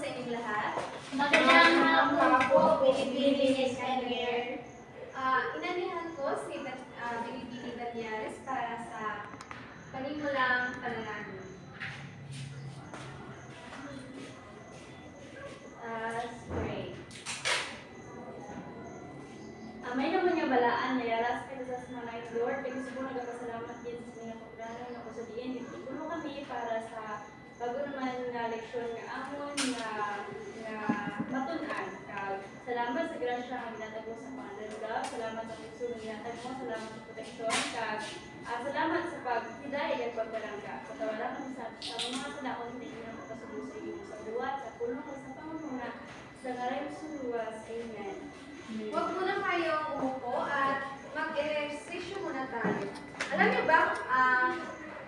sa inyong lahat. Magandang hapon po, Binibining Escalier. Inanihan ko si Binibining Banyares para sa panimulang panalangin. Let's pray. Amay naman niya balaan, nayaras kita sa smalay, Lord. Kaya gusto ko nagpasalamat din sa mga pagdano na kusabihin. Itulo kami para sa bago naman na leksyon nga amon nga matunan. Salamat sa grasya nga ginatag mo sa pangalala. Salamat sa puso nga ginatag mo. Salamat sa proteksyon. Salamat sa paghiday at pagkarangga. Patawaran kami sa mga salaon na inyo na pagkasubo sa iyo sa duwat, sa pulong o sa pangunguna. Sa ngaray suluwas. Amen. Huwag muna kayong umupo at mag-ehersisyo muna tayo. Alam niyo ba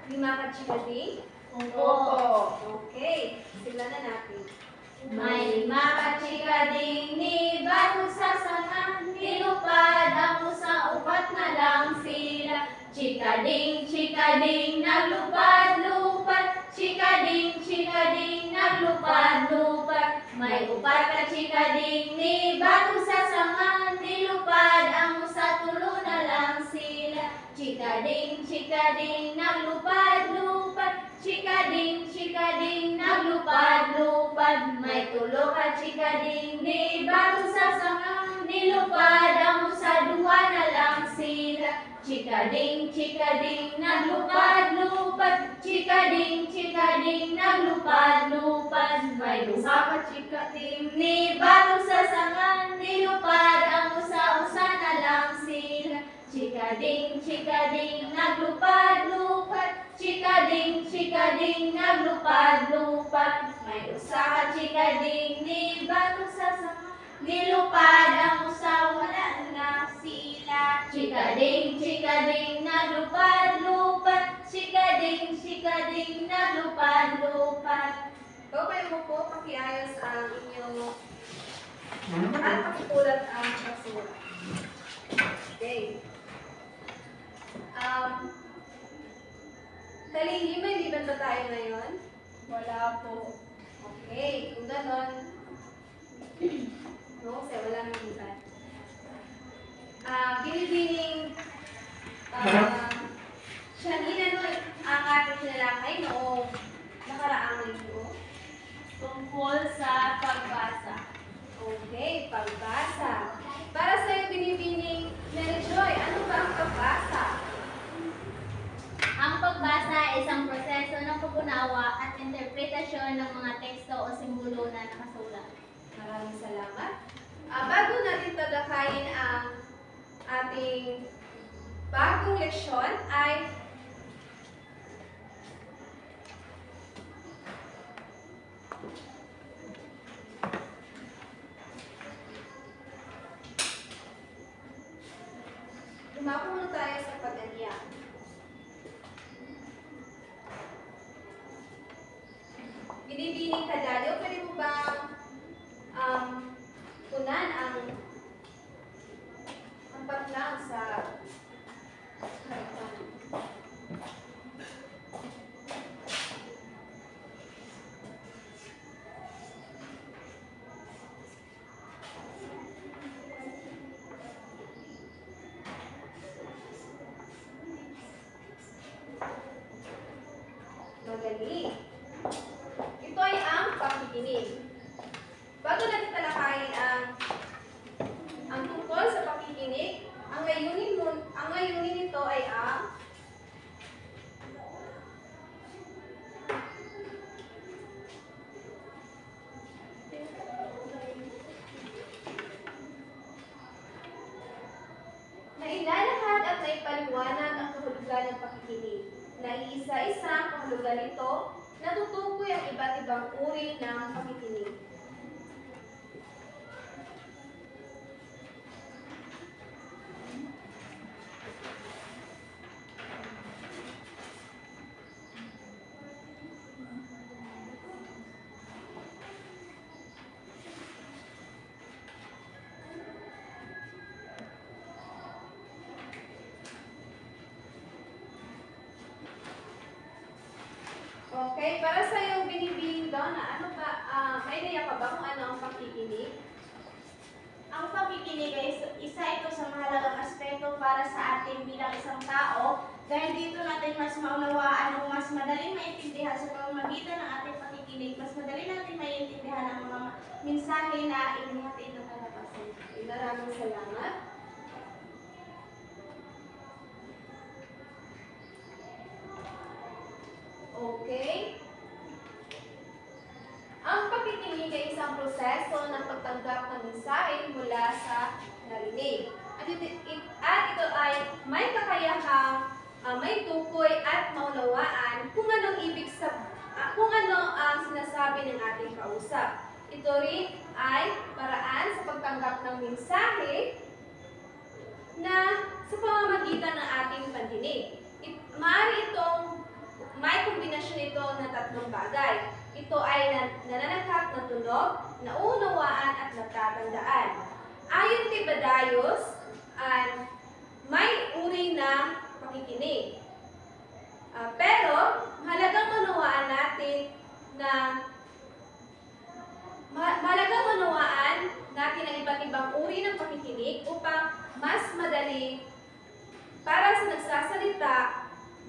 lima ka-chikading? Opo. Okay. Simulan na natin. May lima ka-chikading ni bago sa sangan, nilupad ang sa upat na lang sila. Chikading, chikading, naglupad-lupad. Chikading, chikading, naglupad-lupad. May upat ka-chikading ni bago sa sangan, nilupad ang sa tulo na lang sila. Chikading, chikading, naglupad-lupad. Chikading, chikading, naglupad-lupad. May tulo ka-chikading ni bago sa sangang, nilupad ang sa duwa na lang sila. Chikading, chikading, naglupad-lupad. Chikading, chikading, naglupad-lupad. May duha ka-chikading ni bago sa sangang, nilupad ang usa-usa na lang sila. Chikading, chikading, naglupad-lupad. Chikading, chikading, naglupad-lupad. May usa ka-chikading ni bago sa sangang, nilupad ang usa, wala na sila. Chikading, chikading, naglupad-lupad. Chikading, chikading, naglupad-lupad. Ikaw kayo mo po, pakiayos ang inyong at pakikulat ang basura. Okay. Kalihima, hindi ba tayo ngayon? Wala po. Okay, kung ganon, no, kasi walang liban. Binibining, Shanina no, ang ating sinalakay noong nakaraang linggo. Tungkol sa pagbasa. Okay, pagbasa. Para sa iyo, Binibining Mary Joy, ano ba ang pagbasa? Ang pagbasa ay isang proseso ng pag-unawa at interpretasyon ng mga teksto o simbolo na nakasulat. Maraming salamat. Bago natin talakayin ang ating bagong leksyon ay dumako muna tayo sa pag-aniya. Binibining Kadalyo, pwede mo bang punan ang patlang sa harapan? Magaling. Ito ay ang pakikinig. Bago natin talakayin ang tungkol sa pakikinig, ang layunin nito ay ang nailalahad at naipaliwanag ang kahulugan ng pakikinig. Naiisa-isa ang kahulugan nito, natutukoy ang iba't ibang uri ng pakikinig. Okay, para sa iyo binibining daw na ano ba, may idea ka ba kung ano ang pakikinig? Ang pakikinig ay isa ito sa mahalagang aspeto para sa atin bilang isang tao dahil dito natin mas maunawaan o mas madaling maintindihan sa pamamagitan ng ating pakikinig. Mas madali natin maintindihan ang mga mensahe na inihatid ng kalabasan. Maraming salamat. Okay. Ang pakikinig ay isang proseso ng pagtanggap ng mensahe mula sa narinig. At ito ay may kakayahang may tukoy at maunawaan kung anong kung ano ang sinasabi ng ating kausap. Ito rin ay paraan sa pagtanggap ng mensahe na sa pamamagitan ng ating pandinig. Maaari itong may kombinasyon ito ng tatlong bagay. Ito ay nananakap na tunog, naunawaan at natatandaan. Ayon kay Badayos, may uri na pakikinig. Pero, mahalagang manawaan natin ang iba't ibang uri ng pakikinig upang mas madali para sa nagsasalita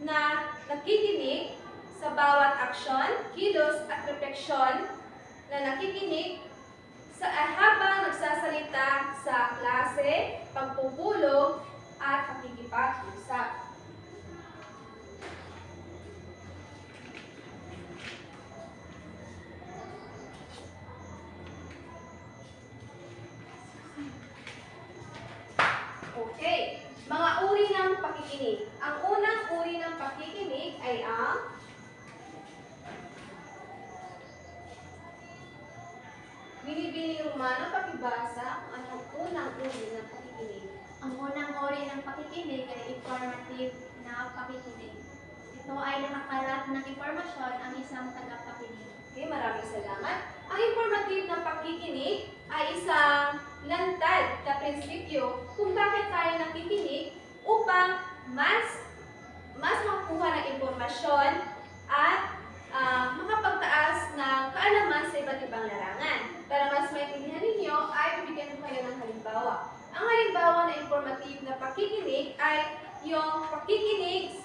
na nakikinig sa bawat aksyon, kilos at refleksyon na nakikinig habang nagsasalita sa klase, pagpupulong at pakikipag-usap. Okay, mga uri ng pakikinig. Ang unang uri ng pakikinig ay ang binibining Romano, pakibasa ang unang uri ng pakikinig. Ang unang uri ng pakikinig ay informative na pakikinig. Ito ay nakakalat ng impormasyon ang isang tagapakinig. Okay, maraming salamat. Ang informative na pakikinig ay isang lantad na prinsipyo kung bakit tayo nakikinig upang mas makakuha ng impormasyon at makapagtaas ng kaalaman sa iba't ibang larangan. Para mas maintindihan ninyo, ay bibigyan ko kayo ng halimbawa. Ang halimbawa na informative na pakikinig ay yung pakikinig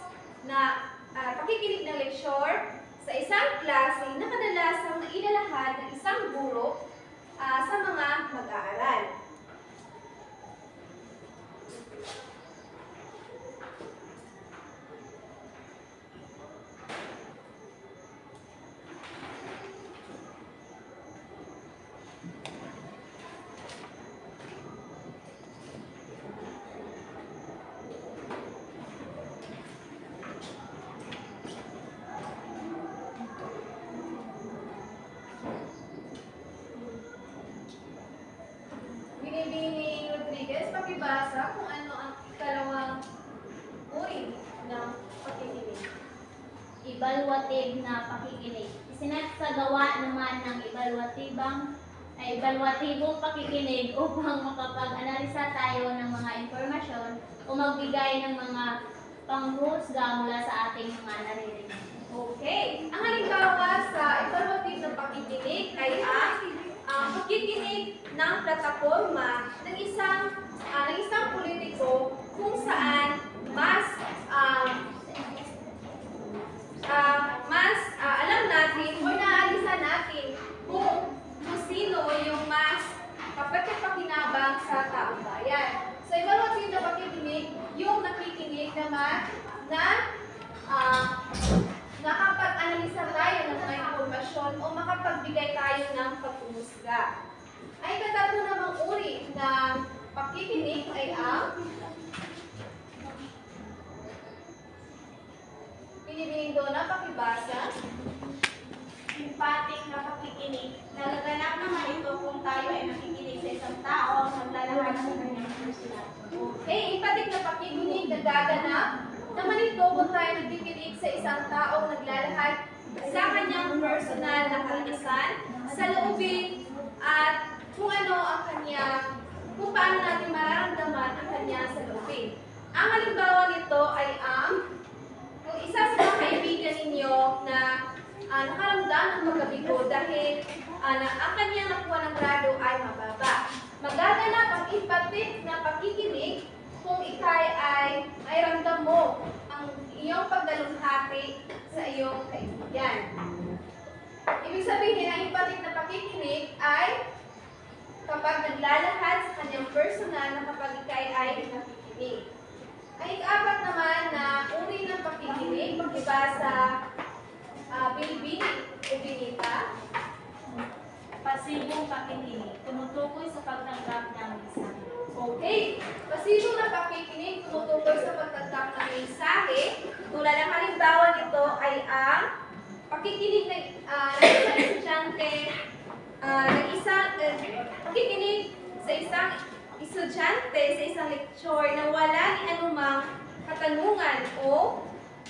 ng lecture sa isang klase na kadalasang nailalahad ng isang guro sa mga mag-aaral. Binibining Rodriguez, pakibasa kung ano ang ikalawang uri ng pakikinig. Evaluative na pakikinig. Isinasagawa naman ng evaluatibong pakikinig upang makapag-analisa tayo ng mga impormasyon o magbigay ng mga panghusga mula sa ating mga naririnig. Okay. Ang halimbawa sa evaluative na pakikinig ay ang pakikinig ng plataforma ng isang politiko kung saan alam natin o naaalisa natin kung sino yung mas kapag-pakinabang sa taong bayan. So, evaluative na pakikinig, yung nakikinig naman na nakapag-analisa tayo ng mga impormasyon o makapagbigay tayo ng paghuhusga. Ay katatlo namang uri ng pakikinig ay ang binibining doon na pakibasa. Empathic na pakikinig. Nagaganap naman ito kung tayo ay nakikinig sa isang tao na naglalahad sa kanyang personal. Okay, empathic na pakikinig nagaganap naman ito kung tayo nagkikinig sa isang taong naglalahad sa kanyang personal na karanasan, sa loobin, at kung paano natin mararamdaman ang kanyang saloobin. Ang halimbawa nito ay kung isa sa mga kaibigan ninyo na nakaramdam ng pagkabigo dahil ang kanyang nakuha ng grado ay mababa. Magaganap ang empathic na pakikinig kung ikay ay ramdam mo ang iyong pagdalumhati sa iyong kaibigan. Ibig sabihin, ang empathic na pakikinig ay kapag naglalahad sa kanyang personal na kapag ikay ay nakikinig. Ang ika-apat naman na uri ng pakikinig, iba sa Bilibili o Binita. Pasibong pakikinig, tumutukoy sa pagtanggap ng mensahe. Okay. Pasibong na pakikinig, tumutukoy sa pagtanggap ng mensahe. Tulad ng halimbawa nito ay ang pakikinig ng isang estudyante, pakikinig sa isang estudyante sa isang lecture na wala ni anumang katanungan o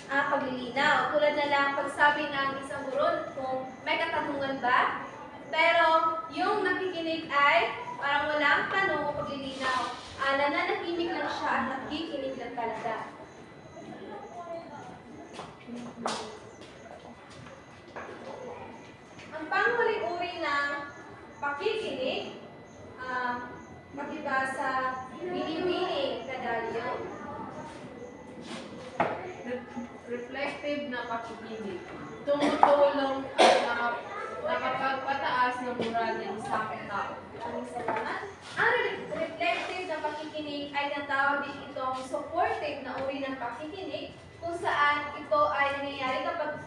paglilinaw. Tulad na lang pagsabi ng isang guro kung may katanungan ba, pero yung nakikinig ay parang walang tanong o paglilinaw. Nananahimik lang siya at nakikinig lang talaga. Ang panghuling uri ng pakikinig, magiba sa Bilibili Kadalyo. Reflective na pakikinig. Tumutulong na nakapagpataas ng moral ng isang tao. Maraming salamat. Ang reflective na pakikinig ay natawag din itong supportive na uri ng pakikinig kung saan ito ay nangyayari kapag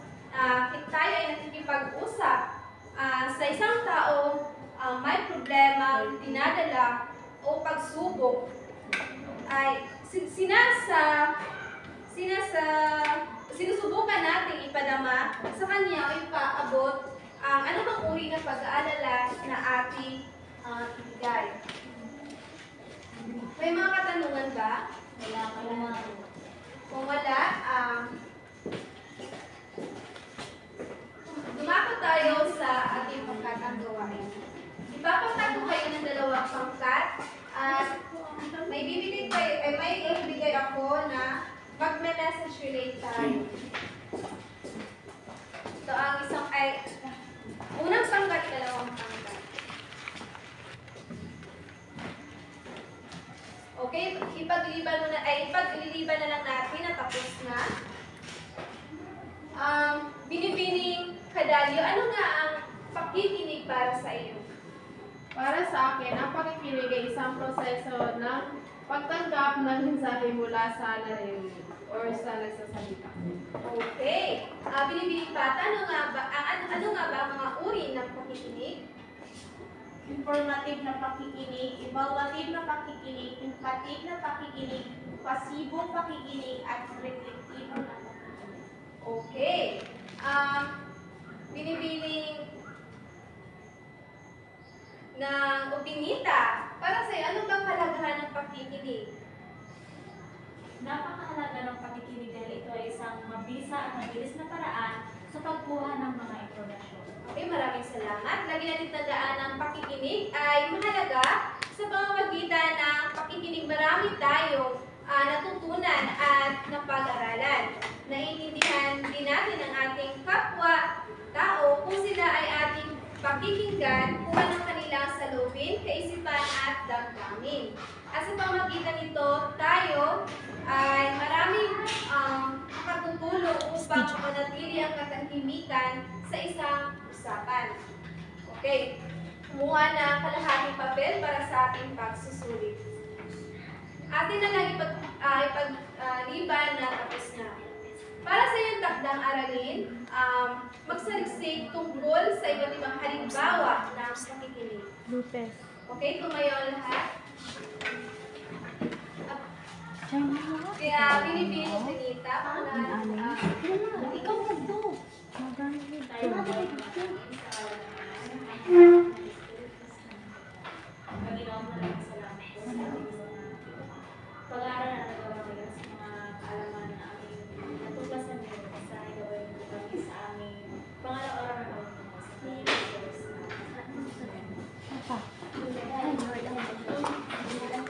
tayo ay nakikipag-usap sa isang tao may problema, dinadala o pagsubok ay sinusubukan nating ipadama sa kanya o ipaabot ang anumang uri ng pag-aalala na ating ibigay. May mga katanungan ba? Wala. Kung wala, dumakot tayo sa ating pangkatang gawain. Ipapagkat ko kayo ng dalawang pangkat at may ibibigay ako na magme-message relate tayo. Ito ang isang unang pangkat, dalawang pangkat. Okay, ipagliliban na lang natin na tapos na. Binibining Kadalyo, ano nga ang pakikinig para sa iyo? Para sa akin, ang pakikinig ay isang proseso ng pagtanggap ng mensahe mula sa narinig or sa nagsasalita. Okay. Binibining Bata, ano nga ba ang mga uri ng pakikinig? Informative na pakikinig, evaluative na pakikinig, empathic na pakikinig, pasibong pakikinig, at reflective na pakikinig. Okay. Binibining ng Binita, para sa'yo, ano bang kalagahan ng pakikinig? Napakahalaga ng pakikinig dahil ito ay isang mabisa at mabilis na paraan sa pagkuha ng mga impormasyon. Okay, maraming salamat. Lagi natin tandaan ang pakikinig ay mahalaga sa pamamagitan ng pakikinig. Marami tayong natutunan at napag-aralan. Naiintindihan din natin ang ating kapwa-tao kung sila ay ating pakikinggan kung anong kanilang salubin, kaisipan at damdamin. At sa pamamagitan nito, tayo ay maraming makatutulong upang mapanatili ang katahimikan sa isang usapan. Okay, kumuha ng kalahating papel para sa ating pagsusulit. Atin na lang ipagliban na tapos na. Para sa iyong takdang aralin, magsaliksik tungkol sa iba't ibang halimbawa ng pakikinig. Okay, tumayo lahat. Kaya binibili ko Benita, Ikaw mo to. tayo.